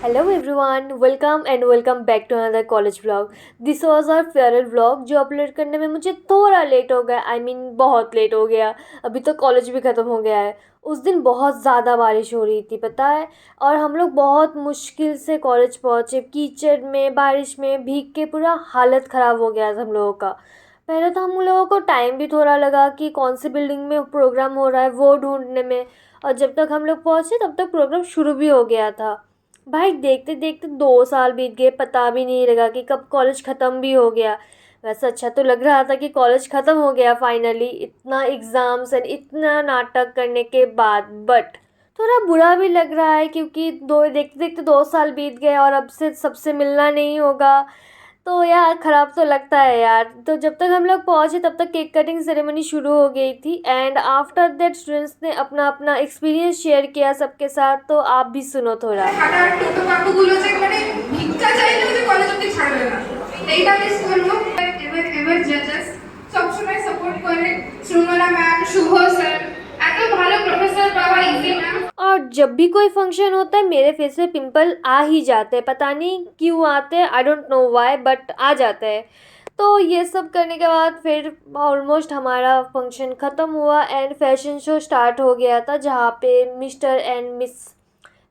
Hello everyone, welcome back to another college vlog. This was our farewell vlog जो upload करने में मुझे थोड़ा लेट हो गया। बहुत लेट हो गया। अभी तो कॉलेज भी ख़त्म हो गया है। उस दिन बहुत ज़्यादा बारिश हो रही थी पता है। और हम लोग बहुत मुश्किल से कॉलेज पहुँचे, कीचड़ में बारिश में भीग के पूरा हालत ख़राब हो गया था हम लोगों का। पहले तो हम लोगों को टाइम भी थोड़ा लगा कि कौन सी बिल्डिंग में प्रोग्राम हो रहा है वो ढूंढने में। और जब तक हम लोग पहुँचे तब तक प्रोग्राम शुरू भी हो गया था। भाई देखते देखते 2 साल बीत गए, पता भी नहीं लगा कि कब कॉलेज ख़त्म भी हो गया। वैसे अच्छा तो लग रहा था कि कॉलेज ख़त्म हो गया फाइनली, इतना एग्ज़ाम्स एंड इतना नाटक करने के बाद। बट थोड़ा बुरा भी लग रहा है क्योंकि दो देखते देखते 2 साल बीत गए और अब से सबसे मिलना नहीं होगा। तो यार ख़राब तो लगता है यार। तो जब तक हम लोग पहुँचे तब तक केक कटिंग सेरेमनी शुरू हो गई थी एंड आफ्टर दैट स्टूडेंट्स ने अपना अपना एक्सपीरियंस शेयर किया सबके साथ। तो आप भी सुनो थोड़ा। হাঁটার টোটো কাকুগুলো যে মানে ভিক্ষা চাইলেও যে কলেজ অব্দি ছাড়বে না, এইটা মিস করবো। এবার এবার জাজাস সবসময় সাপোর্ট করে, সুমনা ম্যাম, শুভ স্যার, এত ভালো প্রফেসর বাবা, ইজি ম্যাম। और जब भी कोई फंक्शन होता है मेरे फेस पे पिंपल आ ही जाते हैं, पता नहीं क्यों आते हैं, I don't know why but आ जाते हैं। तो ये सब करने के बाद फिर ऑलमोस्ट हमारा फंक्शन ख़त्म हुआ एंड फैशन शो स्टार्ट हो गया था, जहाँ पे मिस्टर एंड मिस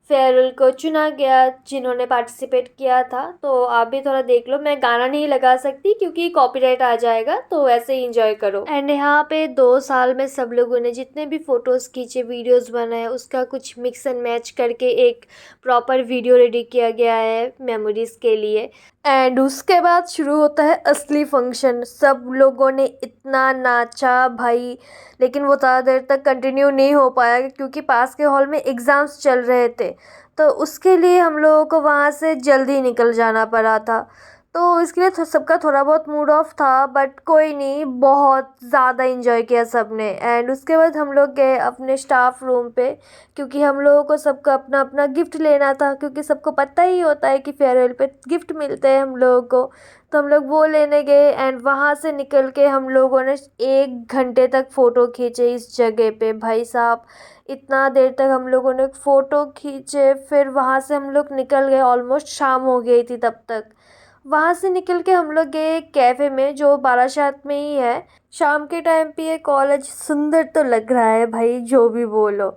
फेयरवेल को चुना गया जिन्होंने पार्टिसिपेट किया था। तो आप भी थोड़ा देख लो, मैं गाना नहीं लगा सकती क्योंकि कॉपीराइट आ जाएगा, तो ऐसे ही इंजॉय करो। एंड यहाँ पे 2 साल में सब लोगों ने जितने भी फ़ोटोज़ खींचे, वीडियोज़ बनाए, उसका कुछ मिक्स एंड मैच करके एक प्रॉपर वीडियो रेडी किया गया है मेमोरीज़ के लिए। एंड उसके बाद शुरू होता है असली फंक्शन। सब लोगों ने इतना नाचा भाई, लेकिन वो ज़्यादा देर तक कंटिन्यू नहीं हो पाया क्योंकि पास के हॉल में एग्ज़ाम्स चल रहे थे। तो उसके लिए हम लोगों को वहाँ से जल्दी निकल जाना पड़ा था। तो इसके लिए सबका थोड़ा बहुत मूड ऑफ था बट कोई नहीं, बहुत ज़्यादा इन्जॉय किया सब ने। एंड उसके बाद हम लोग गए अपने स्टाफ रूम पे क्योंकि हम लोगों को सबका अपना अपना गिफ्ट लेना था, क्योंकि सबको पता ही होता है कि फेयरवेल पे गिफ्ट मिलते हैं हम लोगों को। तो हम लोग वो लेने गए एंड वहाँ से निकल के हम लोगों ने 1 घंटे तक फ़ोटो खींचे इस जगह पे भाई साहब। इतना देर तक हम लोगों ने फ़ोटो खींचे, फिर वहाँ से हम लोग निकल गए, ऑलमोस्ट शाम हो गई थी तब तक। वहाँ से निकल के हम लोग गए एक कैफ़े में जो बारासात में ही है। शाम के टाइम पे ये कॉलेज सुंदर तो लग रहा है भाई, जो भी बोलो।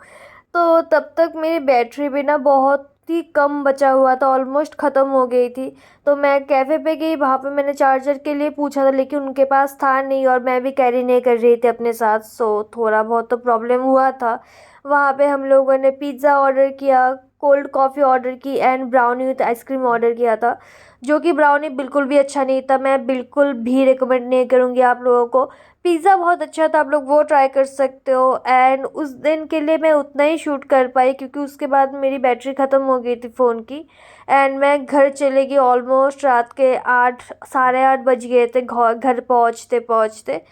तो तब तक मेरी बैटरी भी ना बहुत ही कम बचा हुआ था, ऑलमोस्ट ख़त्म हो गई थी। तो मैं कैफ़े पे गई, वहाँ पे मैंने चार्जर के लिए पूछा था लेकिन उनके पास था नहीं और मैं भी कैरी नहीं कर रही थी अपने साथ। सो थोड़ा बहुत तो प्रॉब्लम हुआ था। वहाँ पे हम लोगों ने पिज़्ज़ा ऑर्डर किया, कोल्ड कॉफ़ी ऑर्डर की and brownie with ice cream order किया था। जो कि ब्राउनी बिल्कुल भी अच्छा नहीं था, मैं बिल्कुल भी रिकमेंड नहीं करूँगी आप लोगों को। पिज़्ज़ा बहुत अच्छा था, आप लोग वो ट्राई कर सकते हो। एंड उस दिन के लिए मैं उतना ही शूट कर पाई क्योंकि उसके बाद मेरी बैटरी ख़त्म हो गई थी फ़ोन की। एंड मैं घर चले गई, ऑलमोस्ट रात के 8 साढ़े 8 बज गए थे घर पहुँचते पहुँचते।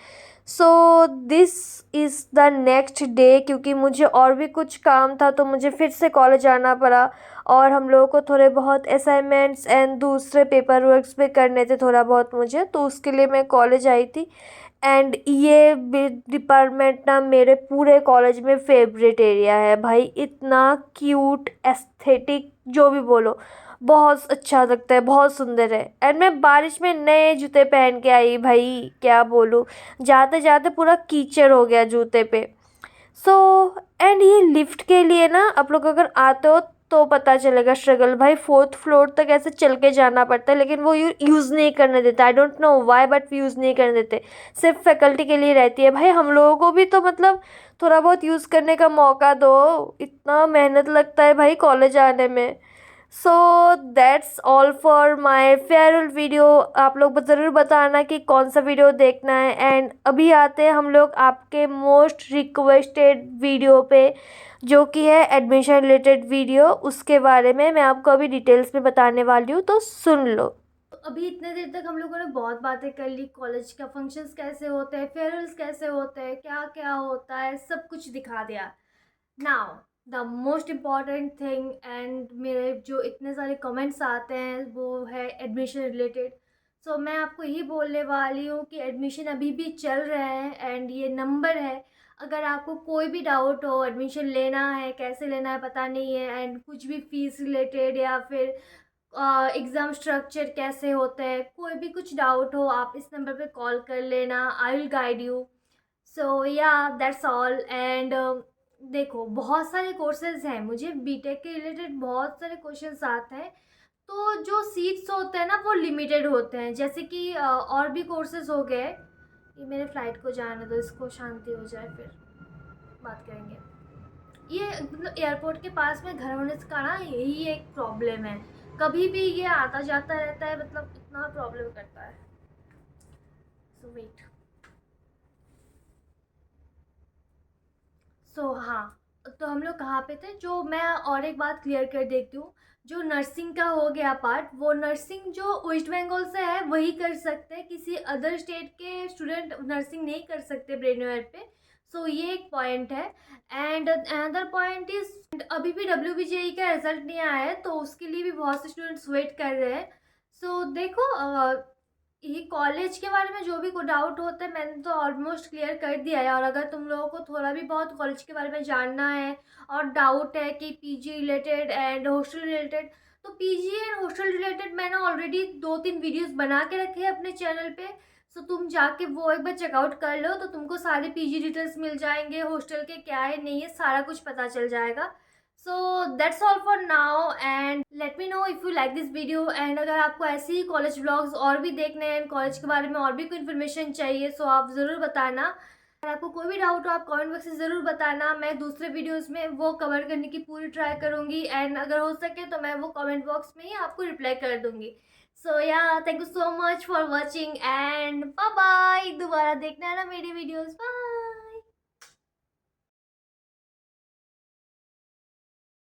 So this is the next day, क्योंकि मुझे और भी कुछ काम था तो मुझे फिर से कॉलेज आना पड़ा। और हम लोगों को थोड़े बहुत असाइनमेंट्स एंड दूसरे पेपर वर्क्स भी करने थे थोड़ा बहुत मुझे, तो उसके लिए मैं कॉलेज आई थी। एंड ये डिपार्टमेंट ना मेरे पूरे कॉलेज में फेवरेट एरिया है भाई, इतना क्यूट एस्थेटिक जो भी बोलो, बहुत अच्छा लगता है, बहुत सुंदर है। एंड मैं बारिश में नए जूते पहन के आई भाई, क्या बोलूँ, जाते जाते पूरा कीचड़ हो गया जूते पे। सो एंड ये लिफ्ट के लिए ना आप लोग अगर आते हो तो पता चलेगा स्ट्रगल भाई, 4th फ्लोर तक ऐसे चल के जाना पड़ता है लेकिन वो यूज़ नहीं करने देता, आई don't know why but use नहीं करने देते, सिर्फ फैकल्टी के लिए रहती है। भाई हम लोगों को भी तो मतलब थोड़ा बहुत यूज़ करने का मौका दो, इतना मेहनत लगता है भाई कॉलेज आने में। So that's all for my farewell video. आप लोग ज़रूर बताना कि कौन सा वीडियो देखना है। एंड अभी आते हैं हम लोग आपके मोस्ट रिक्वेस्टेड वीडियो पे, जो कि है एडमिशन रिलेटेड वीडियो। उसके बारे में मैं आपको अभी डिटेल्स में बताने वाली हूँ, तो सुन लो। तो अभी इतने देर तक हम लोगों ने बहुत बातें कर ली, कॉलेज का फंक्शंस कैसे होते हैं, फेयरवेल्स कैसे होते हैं, क्या क्या होता है, सब कुछ दिखा दिया। Now the most important thing, and मेरे जो इतने सारे कमेंट्स आते हैं वो है एडमिशन रिलेटेड। सो मैं आपको यही बोलने वाली हूँ कि एडमिशन अभी भी चल रहे हैं एंड ये नंबर है, अगर आपको कोई भी डाउट हो, एडमिशन लेना है, कैसे लेना है पता नहीं है, एंड कुछ भी फीस रिलेटेड या फिर एग्ज़ाम स्ट्रक्चर कैसे होते हैं, कोई भी कुछ डाउट हो, आप इस नंबर पे कॉल कर लेना, आई विल गाइड यू। सो या दैट्स ऑल। एंड देखो, बहुत सारे कोर्सेज हैं, मुझे बीटेक के रिलेटेड बहुत सारे क्वेश्चंस आते हैं। तो जो सीट्स होते हैं ना वो लिमिटेड होते हैं, जैसे कि और भी कोर्सेज हो गए। ये मेरे फ्लाइट को जाने दो, इसको शांति हो जाए फिर बात करेंगे। ये मतलब एयरपोर्ट के पास में घर होने का ना यही एक प्रॉब्लम है, कभी भी ये आता जाता रहता है, मतलब इतना प्रॉब्लम करता है। सो वेट। सो हाँ, तो हम लोग कहाँ पे थे, जो मैं और एक बात क्लियर कर देती हूँ। जो नर्सिंग का हो गया पार्ट, वो नर्सिंग जो वेस्ट बंगाल से है वही कर सकते हैं, किसी अदर स्टेट के स्टूडेंट नर्सिंग नहीं कर सकते ब्रेनवेयर पे। सो ये एक पॉइंट है। एंड अनदर पॉइंट इज, अभी भी WBJE का रिजल्ट नहीं आया है, तो उसके लिए भी बहुत से स्टूडेंट्स वेट कर रहे हैं। सो देखो, ये कॉलेज के बारे में जो भी कोई डाउट होता है मैंने तो ऑलमोस्ट क्लियर कर दिया है। और अगर तुम लोगों को थोड़ा भी बहुत कॉलेज के बारे में जानना है और डाउट है कि PG related and hostel related, तो पीजी एंड हॉस्टल रिलेटेड मैंने ऑलरेडी 2-3 वीडियोस बना के रखे हैं अपने चैनल पे। सो तुम जाके वो एक बार चेकआउट कर लो, तो तुमको सारे पीजी डिटेल्स मिल जाएंगे, हॉस्टल के क्या है नहीं है सारा कुछ पता चल जाएगा। So that's all for now, and let me know if you like this video. And अगर आपको ऐसे ही कॉलेज व्लॉग्स और भी देखने हैं, कॉलेज के बारे में और भी कोई इन्फॉर्मेशन चाहिए, सो आप ज़रूर बताना। अगर आपको कोई भी डाउट हो आप कमेंट बॉक्स में ज़रूर बताना, मैं दूसरे वीडियोस में वो कवर करने की पूरी ट्राई करूँगी। एंड अगर हो सके तो मैं वो कमेंट बॉक्स में ही आपको रिप्लाई कर दूँगी। So yeah thank you so much for watching and bye bye. दोबारा देखना है ना मेरी वीडियोज़। बाय।